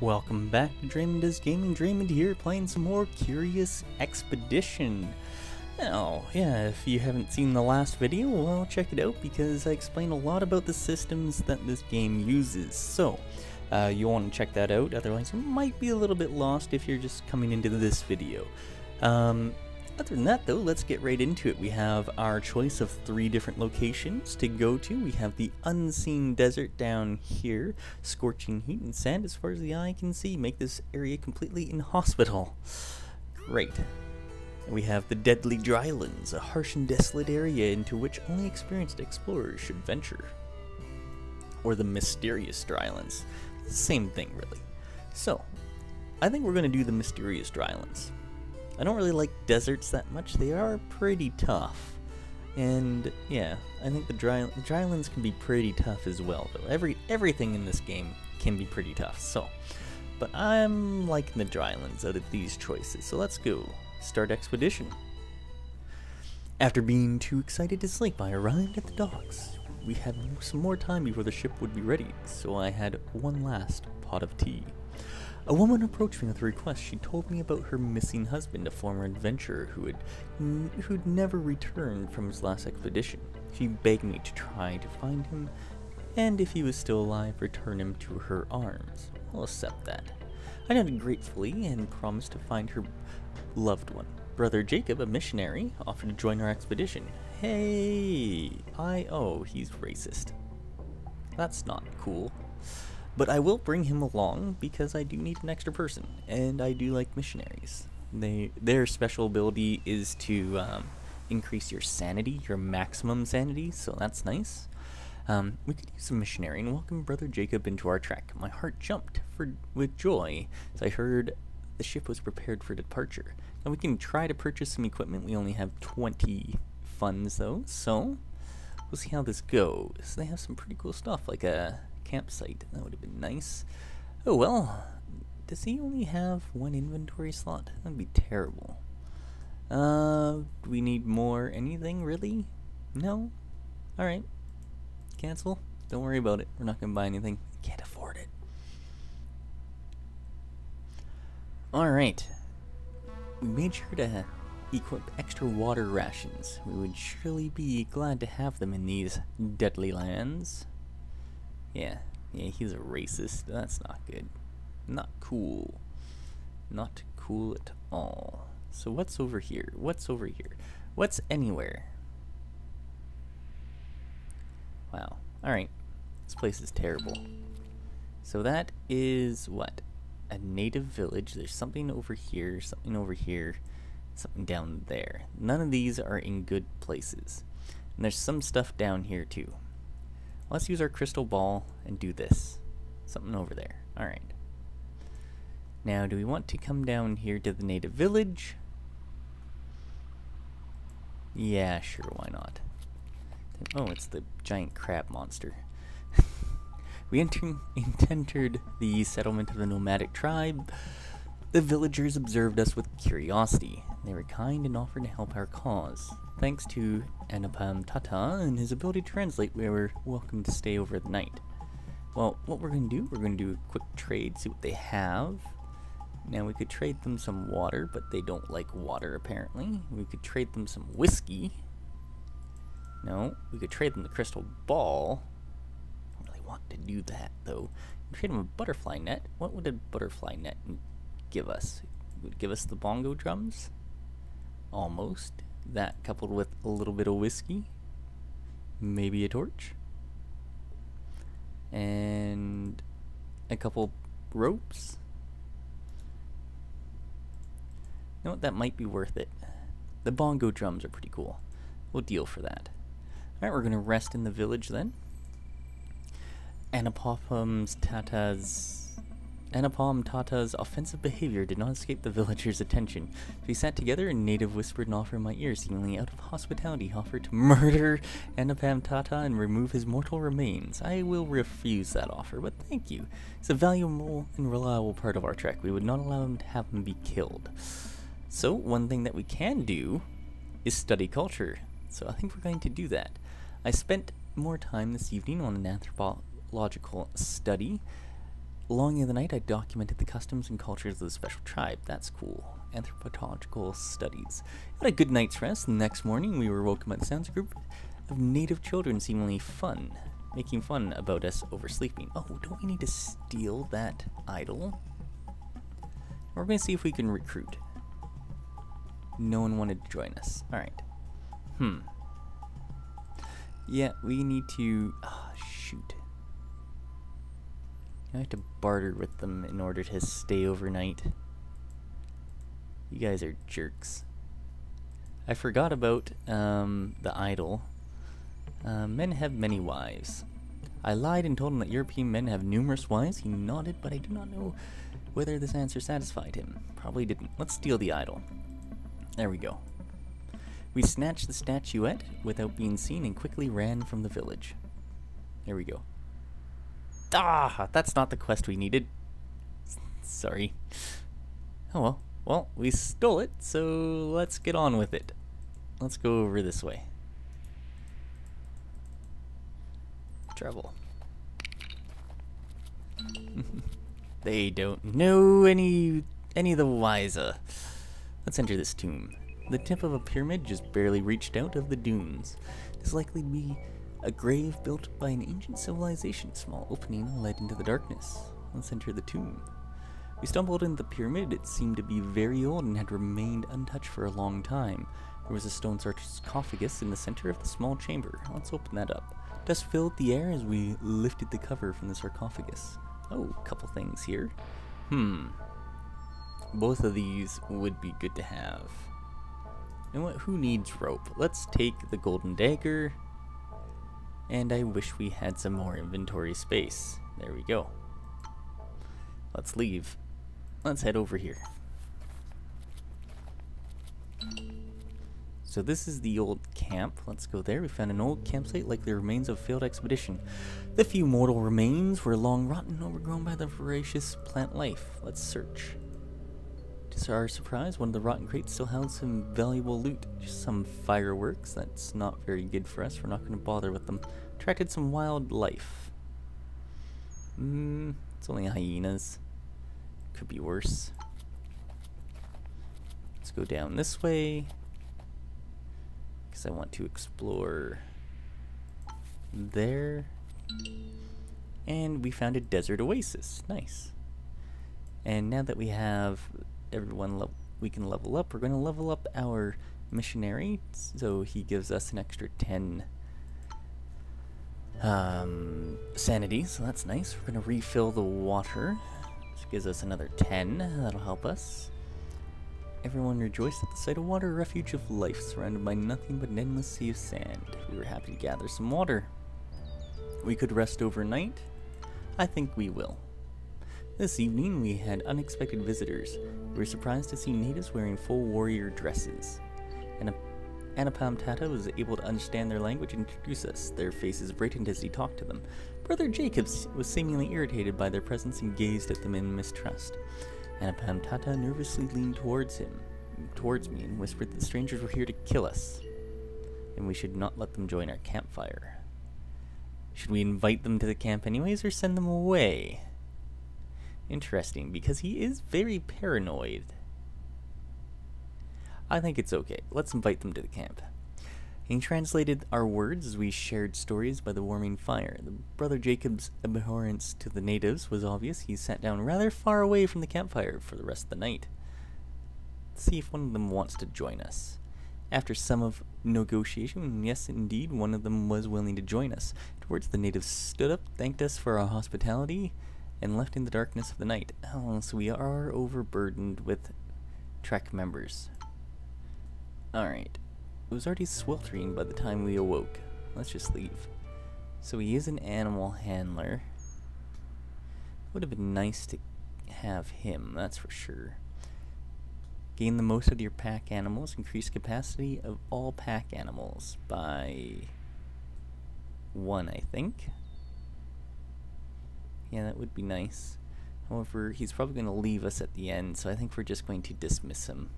Welcome back to DraemondDoesGaming. Draemond here, playing some more Curious Expedition. Oh, yeah, if you haven't seen the last video, well, check it out because I explain a lot about the systems that this game uses. So, you want to check that out, otherwise you might be a little bit lost if you're just coming into this video. Other than that, though, let's get right into it. We have our choice of 3 different locations to go to. We have the unseen desert down here, scorching heat and sand as far as the eye can see, make this area completely inhospitable. Great. We have the deadly drylands, a harsh and desolate area into which only experienced explorers should venture. Or the mysterious drylands. Same thing, really. So, I think we're going to do the mysterious drylands. I don't really like deserts that much. They are pretty tough. And yeah, I think the drylands can be pretty tough as well, though. Everything in this game can be pretty tough. So, but I'm liking the drylands out of these choices. So let's go. Start expedition. After being too excited to sleep, I arrived at the docks. We had some more time before the ship would be ready, so I had one last pot of tea. A woman approached me with a request. She told me about her missing husband, a former adventurer who'd never returned from his last expedition. She begged me to try to find him, and if he was still alive, return him to her arms. I'll accept that. I nodded gratefully and promised to find her loved one. Brother Jacob, a missionary, offered to join our expedition. Hey, he's racist. That's not cool. But I will bring him along because I do need an extra person, and I do like missionaries. Their special ability is to increase your sanity, your maximum sanity, so that's nice. We could use a missionary and welcome Brother Jacob into our trek. My heart jumped with joy as I heard the ship was prepared for departure. Now we can try to purchase some equipment. We only have 20 funds though, so we'll see how this goes. They have some pretty cool stuff, like a campsite. That would have been nice. Oh well, does he only have 1 inventory slot? That'd be terrible. Do we need more anything, really? No? Alright. Cancel. Don't worry about it. We're not gonna buy anything. Can't afford it. Alright. We made sure to equip extra water rations. We would surely be glad to have them in these deadly lands. Yeah, he's a racist. That's not good. Not cool. Not cool at all. So what's over here? What's over here? What's anywhere? Wow. Alright. This place is terrible. So that is what? A native village. There's something over here, something over here, something down there. None of these are in good places. And there's some stuff down here too. Let's use our crystal ball and do this. Something over there. Alright. Now, do we want to come down here to the native village? Yeah, sure, why not? Oh, it's the giant crab monster. We entered the settlement of the nomadic tribe. The villagers observed us with curiosity. They were kind and offered to help our cause. Thanks to Tata and his ability to translate, we were welcome to stay over the night. Well, what we're going to do, we're going to do a quick trade, see what they have. Now, we could trade them some water, but they don't like water, apparently. We could trade them some whiskey. No, we could trade them the crystal ball. I don't really want to do that, though. Trade them a butterfly net. What would a butterfly net give us? It would give us the bongo drums? Almost. That coupled with a little bit of whiskey. Maybe a torch. And a couple ropes. You know what? That might be worth it. The bongo drums are pretty cool. We'll deal for that. Alright, we're going to rest in the village then. Anapom Tata's offensive behavior did not escape the villagers' attention. We sat together and native whispered an offer in my ear, seemingly out of hospitality, offered to murder Anapom Tata and remove his mortal remains. I will refuse that offer, but thank you. It's a valuable and reliable part of our trek. We would not allow him to have him be killed. So, one thing that we can do is study culture. So I think we're going to do that. I spent more time this evening on an anthropological study. Long in the night, I documented the customs and cultures of the special tribe. That's cool. Anthropological studies. Had a good night's rest, and the next morning we were woken by the sounds of a group of native children seemingly making fun about us oversleeping. Oh, don't we need to steal that idol? We're going to see if we can recruit. No one wanted to join us. Alright. Yeah, we need to... Ah, shoot. I have to barter with them in order to stay overnight. You guys are jerks. I forgot about the idol. Men have many wives. I lied and told him that European men have numerous wives. He nodded, but I do not know whether this answer satisfied him. Probably didn't. Let's steal the idol. There we go. We snatched the statuette without being seen and quickly ran from the village. There we go. Ah, that's not the quest we needed. Sorry. Oh well. Well, we stole it, so let's get on with it. Let's go over this way. Travel. They don't know any of the wiser. Let's enter this tomb. The tip of a pyramid just barely reached out of the dunes. This is likely to be a grave built by an ancient civilization. Small opening led into the darkness. Let's enter the tomb. We stumbled into the pyramid. It seemed to be very old and had remained untouched for a long time. There was a stone sarcophagus in the center of the small chamber. Let's open that up. Dust filled the air as we lifted the cover from the sarcophagus. Oh, a couple things here. Both of these would be good to have. You know what? Who needs rope? Let's take the golden dagger. And I wish we had some more inventory space. There we go. Let's leave. Let's head over here. So this is the old camp. Let's go there. We found an old campsite, likely remains of a failed expedition. The few mortal remains were long rotten, overgrown by the voracious plant life. Let's search. To our surprise, one of the rotten crates still held some valuable loot. Just some fireworks. That's not very good for us. We're not going to bother with them. Attracted some wildlife. It's only hyenas. Could be worse. Let's go down this way, because I want to explore there. And we found a desert oasis. Nice. And now that we have everyone we can level up, we're going to level up our missionary, so he gives us an extra 10 sanity, so that's nice. We're going to refill the water, which gives us another 10. That'll help us. Everyone rejoiced at the sight of water, a refuge of life, surrounded by nothing but an endless sea of sand. We were happy to gather some water. We could rest overnight. I think we will. This evening we had unexpected visitors. We were surprised to see natives wearing full warrior dresses. Anapam Tata was able to understand their language and introduce us. Their faces brightened as he talked to them. Brother Jacobs was seemingly irritated by their presence and gazed at them in mistrust. Anapam Tata nervously leaned towards me, and whispered that the strangers were here to kill us, and we should not let them join our campfire. Should we invite them to the camp anyways, or send them away? Interesting, because he is very paranoid. I think it's okay. Let's invite them to the camp. He translated our words as we shared stories by the warming fire. The Brother Jacob's abhorrence to the natives was obvious. He sat down rather far away from the campfire for the rest of the night. Let's see if one of them wants to join us. After some of negotiation, yes indeed, one of them was willing to join us. Towards the natives stood up, thanked us for our hospitality, and left in the darkness of the night. Oh, so we are overburdened with Trek members. Alright. It was already sweltering by the time we awoke. Let's just leave. So he is an animal handler. Would have been nice to have him, that's for sure. Gain the most out of your pack animals. Increase capacity of all pack animals by 1, I think. Yeah, that would be nice. However, he's probably going to leave us at the end, so I think we're just going to dismiss him.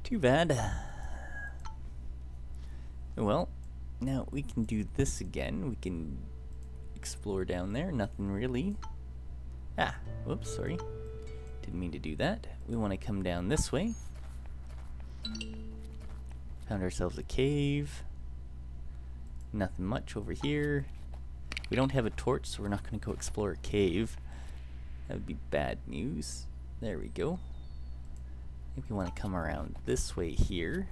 Too bad. Well, now we can do this again. We can explore down there. Nothing really. Ah, whoops, sorry. Didn't mean to do that. We want to come down this way. Found ourselves a cave. Nothing much over here. We don't have a torch, so we're not going to go explore a cave. That would be bad news. There we go. I think we want to come around this way here.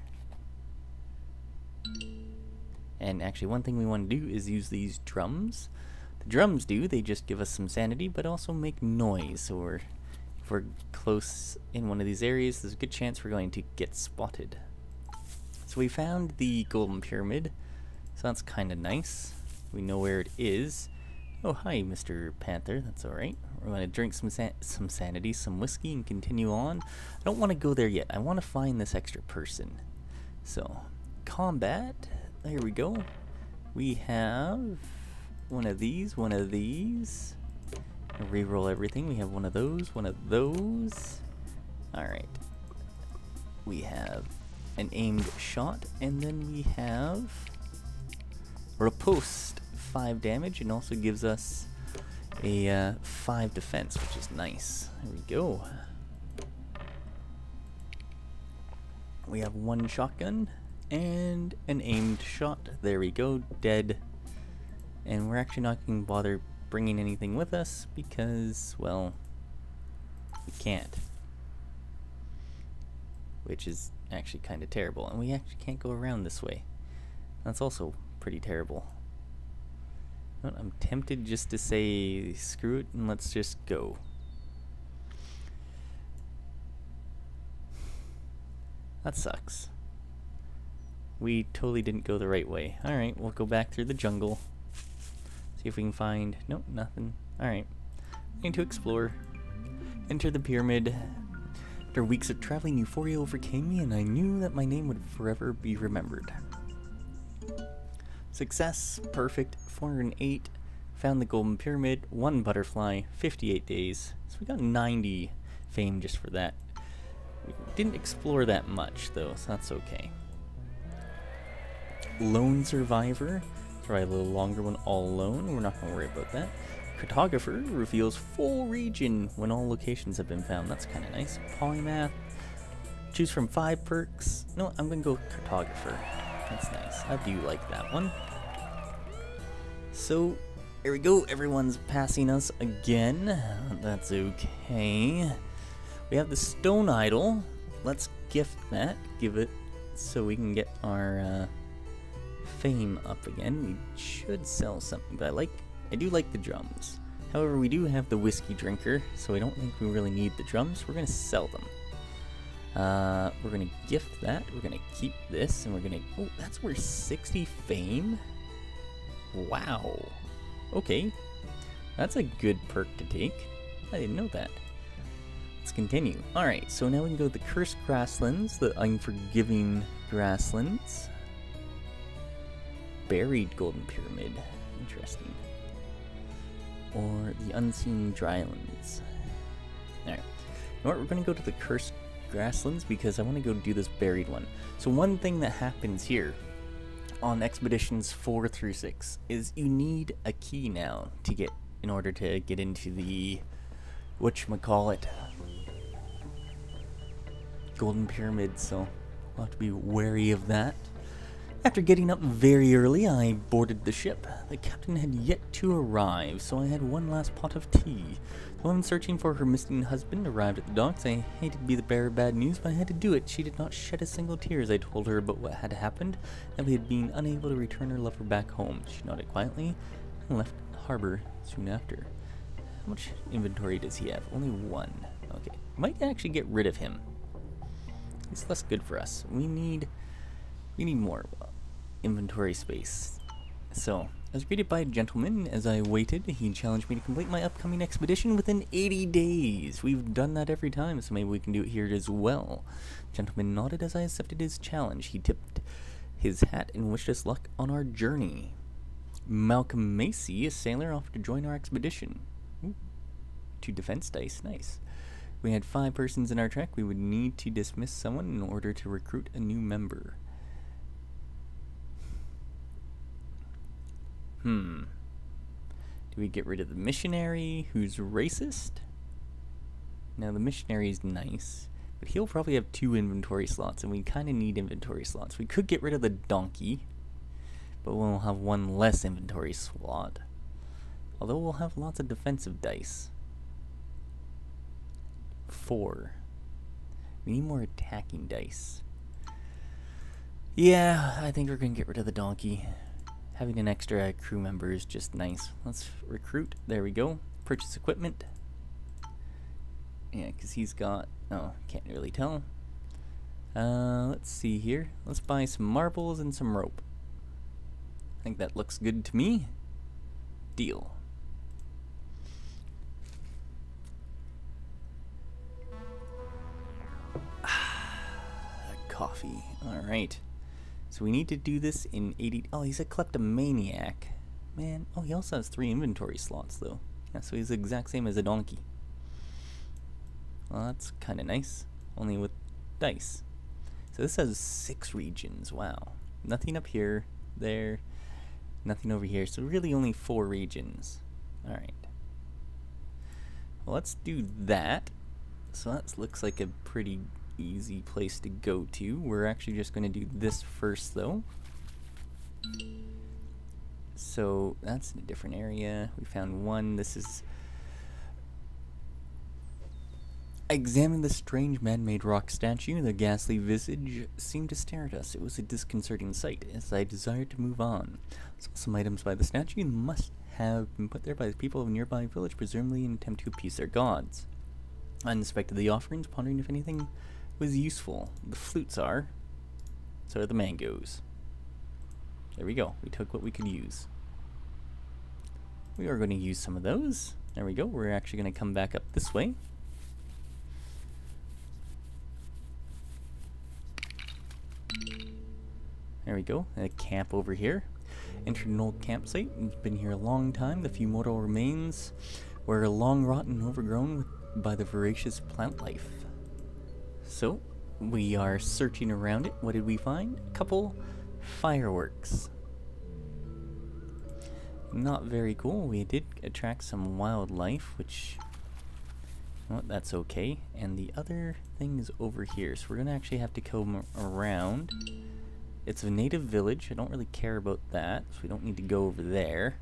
And actually, one thing we want to do is use these drums. The drums they just give us some sanity, but also make noise. So if we're close in one of these areas, there's a good chance we're going to get spotted. So we found the golden pyramid. So that's kind of nice. We know where it is. Oh, hi, Mr. Panther. That's alright. We're going to drink some sanity, some whiskey, and continue on. I don't want to go there yet. I want to find this extra person. So, combat. There we go. We have one of these, one of these. I'll reroll everything. We have one of those, one of those. Alright. We have an aimed shot, and then we have riposte, 5 damage, and also gives us a 5 defense, which is nice. There we go. We have 1 shotgun and an aimed shot. There we go, dead. And we're actually not going to bother bringing anything with us because, well, we can't. Which is actually kind of terrible. And we actually can't go around this way. That's also pretty terrible. But I'm tempted just to say screw it and let's just go. That sucks. We totally didn't go the right way. Alright, we'll go back through the jungle. See if we can find... Nope, nothing. Alright. Need to explore. Enter the pyramid. After weeks of traveling, euphoria overcame me and I knew that my name would forever be remembered. Success, perfect, 408, found the golden pyramid, 1 butterfly, 58 days. So we got 90 fame just for that. We didn't explore that much though, so that's okay. Lone survivor, survive a little longer when all alone, we're not going to worry about that. Cartographer reveals full region when all locations have been found, that's kind of nice. Polymath, choose from 5 perks. No, I'm going to go cartographer. That's nice. I do like that one. So, here we go. Everyone's passing us again. That's okay. We have the stone idol. Let's gift that. Give it so we can get our fame up again. We should sell something, but I do like the drums. However, we do have the whiskey drinker, so I don't think we really need the drums. We're going to sell them. We're gonna gift that, we're gonna keep this, and we're gonna... Oh, that's worth 60 fame? Wow. Okay. That's a good perk to take. I didn't know that. Let's continue. Alright, so now we can go to the Cursed Grasslands, the Unforgiving Grasslands. Buried Golden Pyramid. Interesting. Or the Unseen Drylands. Alright. You know what, we're gonna go to the Cursed Grasslands because I want to go do this buried one. So one thing that happens here on expeditions 4 through 6 is you need a key now to get in order to get into the whatchamacallit Golden Pyramid, so we'll have to be wary of that. After getting up very early, I boarded the ship. The captain had yet to arrive, so I had one last pot of tea. The woman searching for her missing husband arrived at the docks. I hated to be the bearer of bad news, but I had to do it. She did not shed a single tear as I told her about what had happened, and we had been unable to return her lover back home. She nodded quietly and left the harbor soon after. How much inventory does he have? Only 1. Okay, might actually get rid of him. It's less good for us. We need more inventory space. So, I was greeted by a gentleman as I waited. He challenged me to complete my upcoming expedition within 80 days. We've done that every time, so maybe we can do it here as well. The gentleman nodded as I accepted his challenge. He tipped his hat and wished us luck on our journey. Malcolm Macy, a sailor, offered to join our expedition. Ooh, 2 defense dice, nice. We had 5 persons in our trek. We would need to dismiss someone in order to recruit a new member. Do Do we get rid of the missionary who's racist? Now the missionary's nice, but he'll probably have 2 inventory slots, and we kind of need inventory slots. We could get rid of the donkey, but we'll have 1 less inventory slot. Although we'll have lots of defensive dice. 4. We need more attacking dice. Yeah, I think we're going to get rid of the donkey. Having an extra crew member is just nice. Let's recruit. There we go. Purchase equipment. Yeah, because he's got... Oh, can't really tell. Let's see here. Let's buy some marbles and some rope. I think that looks good to me. Deal. Coffee. Alright. So we need to do this in 80... Oh, he's a kleptomaniac. Man. Oh, he also has 3 inventory slots, though. Yeah, so he's the exact same as a donkey. Well, that's kind of nice. Only with dice. So this has 6 regions. Wow. Nothing up here. There. Nothing over here. So really only 4 regions. Alright. Well, let's do that. So that looks like a pretty easy place to go to. We're actually just going to do this first, though. So that's in a different area. We found 1. This is... I examined the strange man-made rock statue. The ghastly visage seemed to stare at us. It was a disconcerting sight, as I desired to move on. Saw some items by the statue must have been put there by the people of a nearby village, presumably in an attempt to appease their gods. I inspected the offerings, pondering if anything was useful. The flutes are. So are the mangoes. There we go. We took what we could use. We are going to use some of those. There we go. We're actually going to come back up this way. There we go. A camp over here. Entered an old campsite. It's been here a long time. The few mortal remains were long rotten and overgrown by the voracious plant life. So, we are searching around it. What did we find? A couple fireworks. Not very cool. We did attract some wildlife, which... Well, that's okay. And the other thing is over here. So we're going to actually have to come around. It's a native village. I don't really care about that, so we don't need to go over there.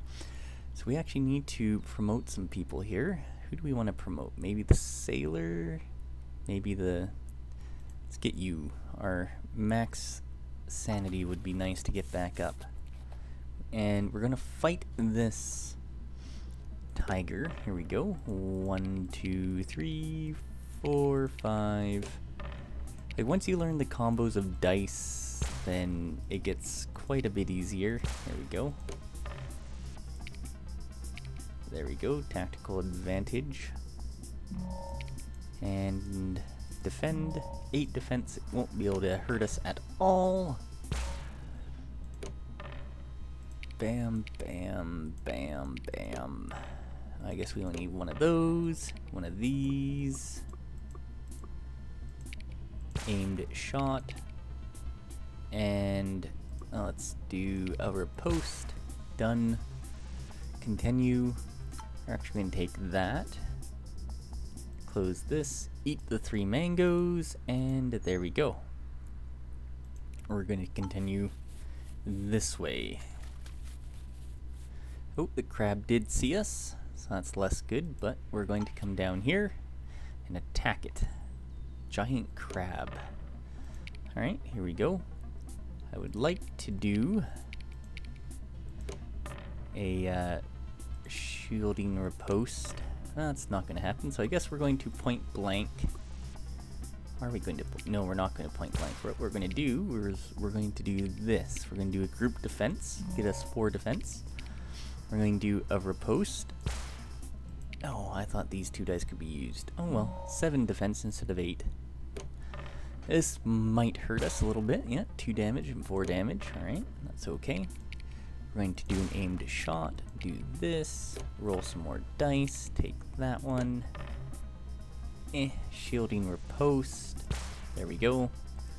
So we actually need to promote some people here. Who do we want to promote? Maybe the sailor? Maybe the... Let's get you. Our max sanity would be nice to get back up. And we're going to fight this tiger. Here we go. 1, 2, 3, 4, 5. Like, once you learn the combos of dice, then it gets quite a bit easier. There we go. There we go. Tactical advantage. And defend. 8 defense. It won't be able to hurt us at all. Bam, bam, bam, bam. I guess we only need 1 of those. 1 of these. Aimed shot. And let's do a riposte. Done. Continue. We're actually going to take that. Close this. Eat the 3 mangoes. And there we go. We're going to continue this way. Oh, the crab did see us. So that's less good. But we're going to come down here and attack it. Giant crab. Alright, here we go. I would like to do a shielding riposte. That's not going to happen, so I guess we're going to point blank. Are we going to... No, we're not going to point blank. What we're going to do is we're going to do this. We're going to do a group defense, get us 4 defense. We're going to do a riposte. Oh, I thought these 2 dice could be used. Oh well, 7 defense instead of 8. This might hurt us a little bit. Yeah, 2 damage and 4 damage. Alright, that's okay. We're going to do an aimed shot. Do this. Roll some more dice. Take that one. Shielding riposte. There we go.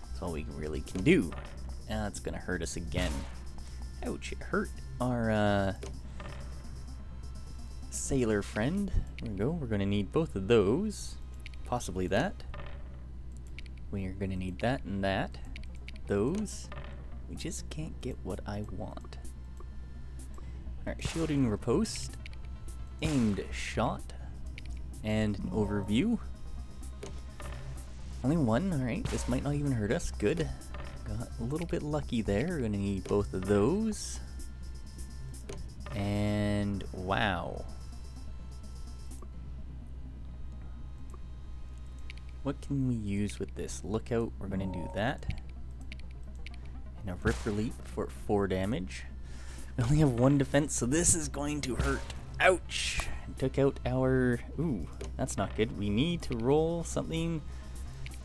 That's all we really can do. That's going to hurt us again. Ouch, it hurt our sailor friend. There we go. We're going to need both of those. Possibly that. We are going to need that and that. Those. We just can't get what I want. Alright, shielding riposte. Aimed shot. And an overview. Only one. Alright, this might not even hurt us. Good. Got a little bit lucky there. We're going to need both of those. And wow. What can we use with this? Lookout, we're going to do that. And a rip relief for 4 damage. We only have 1 defense, so this is going to hurt. Ouch! Took out our... Ooh, that's not good. We need to roll something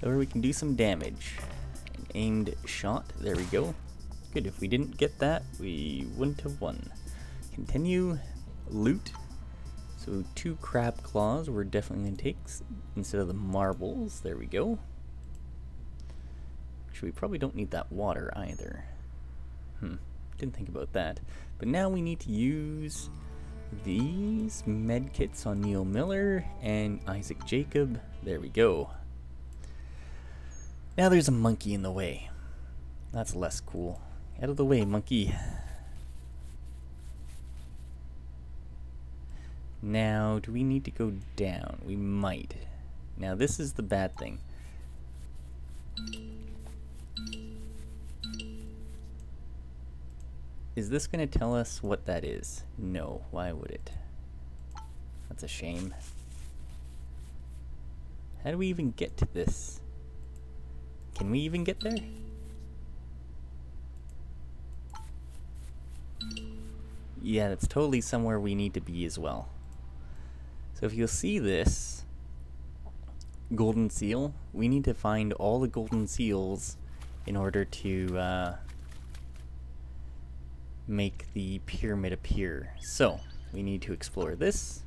where we can do some damage. An aimed shot. There we go. Good, if we didn't get that, we wouldn't have won. Continue. Loot. So 2 crab claws we're definitely going to take instead of the marbles. There we go. Actually, we probably don't need that water either. Didn't think about that. But now we need to use these med kits on Neil Miller and Isaac Jacob. There we go. Now there's a monkey in the way. That's less cool. Out of the way, monkey. Now, do we need to go down? We might. Now, this is the bad thing. Is this going to tell us what that is? No. Why would it? That's a shame. How do we even get to this? Can we even get there? Yeah, that's totally somewhere we need to be as well. So if you'll see this golden seal, we need to find all the golden seals in order to make the pyramid appear. So we need to explore this.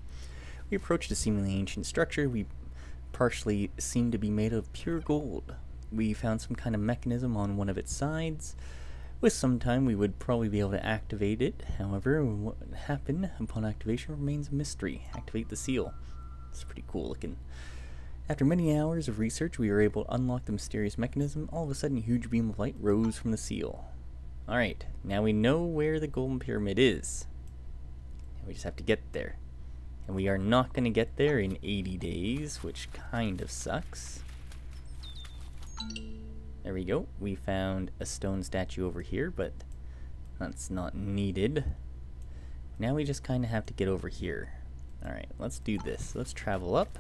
We approached a seemingly ancient structure. We partially seem to be made of pure gold. We found some kind of mechanism on one of its sides. With some time, we would probably be able to activate it. However, what happened upon activation remains a mystery. Activate the seal. It's pretty cool looking. After many hours of research, we were able to unlock the mysterious mechanism. All of a sudden, a huge beam of light rose from the seal. Alright, now we know where the golden pyramid is. We just have to get there. And we are not going to get there in 80 days, which kind of sucks. There we go. We found a stone statue over here, but that's not needed. Now we just kind of have to get over here. Alright, let's do this. Let's travel up.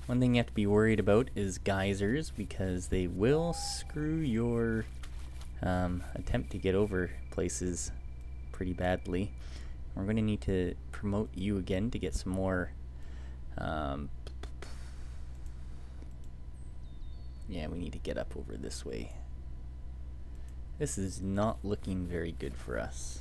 One thing you have to be worried about is geysers, because they will screw your attempt to get over places pretty badly. We're going to need to promote you again to get some more yeah, we need to get up over this way. This is not looking very good for us.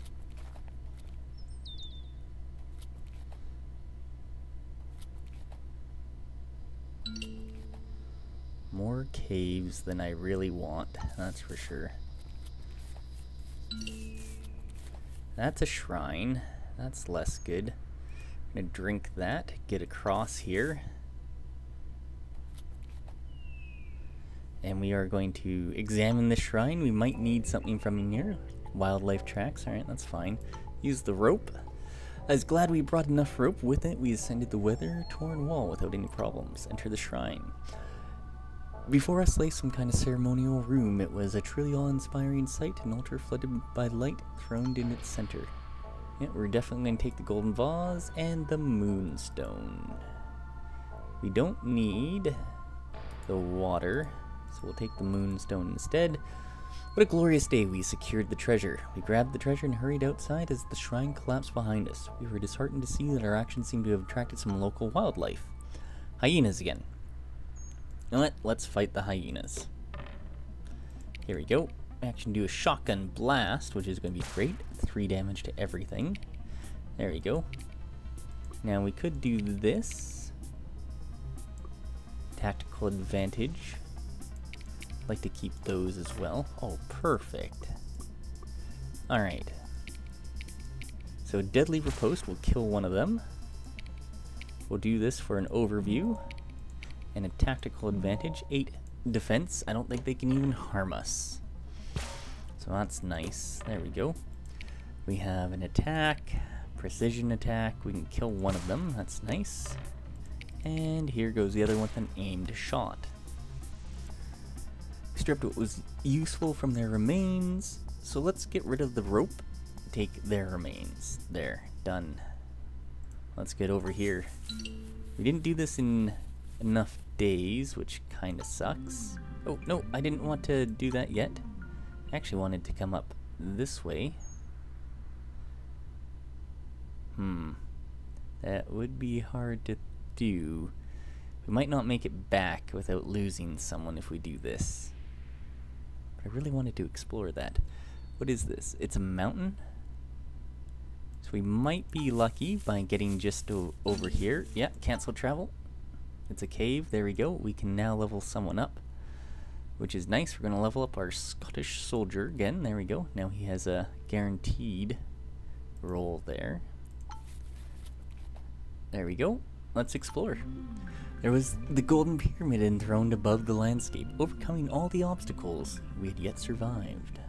More caves than I really want, that's for sure. That's a shrine. That's less good. I'm gonna drink that, get across here. And we are going to examine the shrine. We might need something from in here. Wildlife tracks, alright, that's fine. Use the rope. I was glad we brought enough rope with it. We ascended the weather-torn wall without any problems. Enter the shrine. Before us lay some kind of ceremonial room. It was a truly awe-inspiring sight, an altar flooded by light throned in its center. Yeah, we're definitely going to take the golden vase and the moonstone. We don't need the water, so we'll take the moonstone instead. What a glorious day. We secured the treasure. We grabbed the treasure and hurried outside as the shrine collapsed behind us. We were disheartened to see that our actions seemed to have attracted some local wildlife. Hyenas again. You know what? Let's fight the hyenas. Here we go. Action, do a shotgun blast, which is going to be great. 3 damage to everything. There we go. Now we could do this. Tactical advantage. I'd like to keep those as well. Oh, perfect. Alright. So deadly riposte will kill one of them. We'll do this for an overview. And a tactical advantage, 8 defense. I don't think they can even harm us. So that's nice. There we go. We have an attack, precision attack. We can kill one of them. That's nice. And here goes the other one with an aimed shot. Stripped what was useful from their remains. So let's get rid of the rope. Take their remains. There, done. Let's get over here. We didn't do this in enough days, which kind of sucks. Oh, no, I didn't want to do that yet. I actually wanted to come up this way. That would be hard to do. We might not make it back without losing someone if we do this. But I really wanted to explore that. What is this? It's a mountain? So we might be lucky by getting just over here. Yeah, cancel travel. It's a cave. There we go. We can now level someone up, which is nice. We're going to level up our Scottish soldier again. There we go. Now he has a guaranteed role there. There we go. Let's explore. There was the Golden Pyramid enthroned above the landscape, overcoming all the obstacles we had yet survived.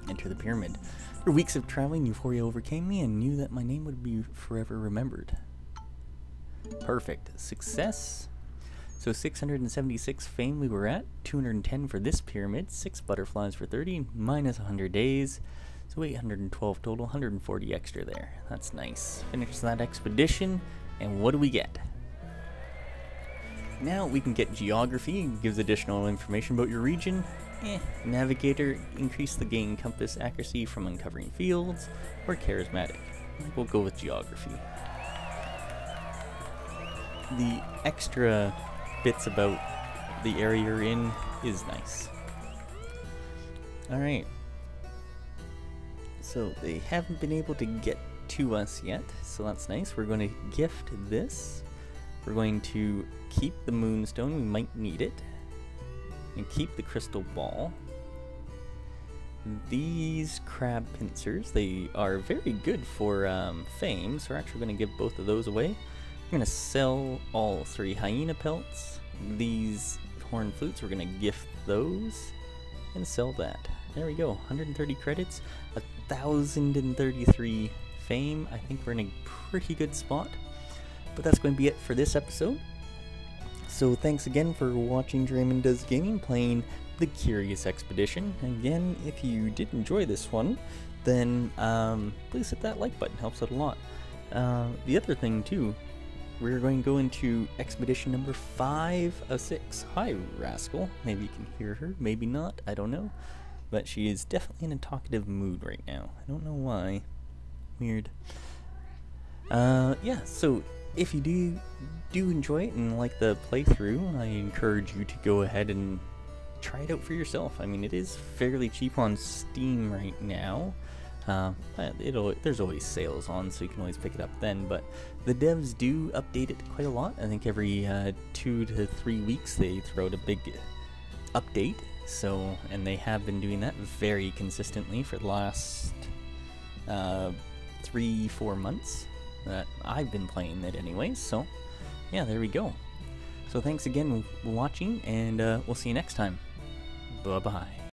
Enter the pyramid. For weeks of traveling, euphoria overcame me and knew that my name would be forever remembered. Perfect. Success. So 676 fame we were at, 210 for this pyramid, 6 butterflies for 30, minus 100 days. So 812 total, 140 extra there. That's nice. Finish that expedition, and what do we get? Now we can get geography, gives additional information about your region. Navigator, increase the gain compass accuracy from uncovering fields, or charismatic. We'll go with geography. The extra bits about the area you're in is nice. Alright. So they haven't been able to get to us yet, so that's nice. We're going to gift this. We're going to keep the moonstone, we might need it. And keep the crystal ball. These crab pincers, they are very good for fame, so we're actually going to give both of those away. We're going to sell all 3 hyena pelts. These horn flutes, we're going to gift those and sell that. There we go, 130 credits, 1,033 fame. I think we're in a pretty good spot. But that's going to be it for this episode. So thanks again for watching DraemondDoesGaming playing The Curious Expedition. Again, if you did enjoy this one, then please hit that like button, helps out a lot. The other thing too, we're going to go into expedition number 5 of 6. Hi, Rascal. Maybe you can hear her, maybe not, I don't know. But she is definitely in a talkative mood right now. I don't know why. Weird. Yeah, so if you do enjoy it and like the playthrough, I encourage you to go ahead and try it out for yourself. I mean, it is fairly cheap on Steam right now. There's always sales on, so you can always pick it up then, but the devs do update it quite a lot. I think every 2 to 3 weeks they throw out a big update, so, and they have been doing that very consistently for the last 3-4 months that I've been playing it anyways, so yeah, there we go. So thanks again for watching, and we'll see you next time. Bye-bye.